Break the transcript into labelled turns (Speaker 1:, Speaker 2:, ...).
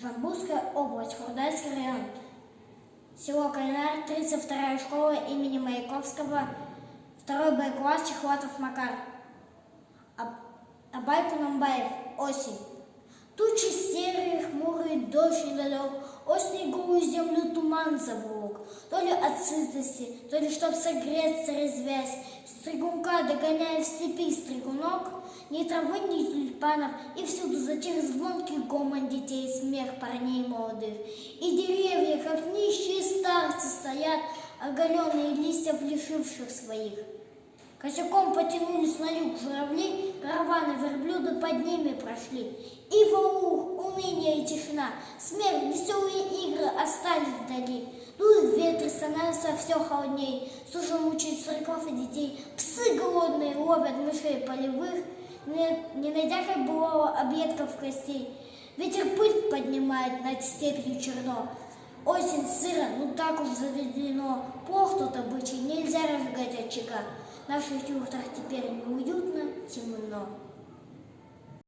Speaker 1: Жамбузская область, Хурдальский район. Село Калинар, 32-я школа имени Маяковского, 2 Б-класс, Чехватов Макар. Абай Кунамбаев. Осень. Тучи серые, хмурые, дождь недалек, осень голую землю туман заволок. То ли от сытости, то ли чтоб согреться, резвясь, стригунка догоняя в степи стригунок, ни травы, ни тюльпанов, и всюду затих звонкий гомон детей, смех парней молодых. И деревья, как нищие старцы, стоят, оголенные листьев лишивших своих. Косяком потянулись на юг журавли, караваны верблюда под ними прошли. И ваух, уныние и тишина, смех, веселые игры остались вдали. Дуют ветры, становятся все холодней, суша мучает стариков и детей. Псы голодные ловят мышей полевых, не найдя как былого объедков костей. Ветер пыль поднимает над степью черно. Осень сыра, ну так уж заведено. Плох тот обычай, нельзя разжигать очага. В наших юртах теперь неуютно, темно.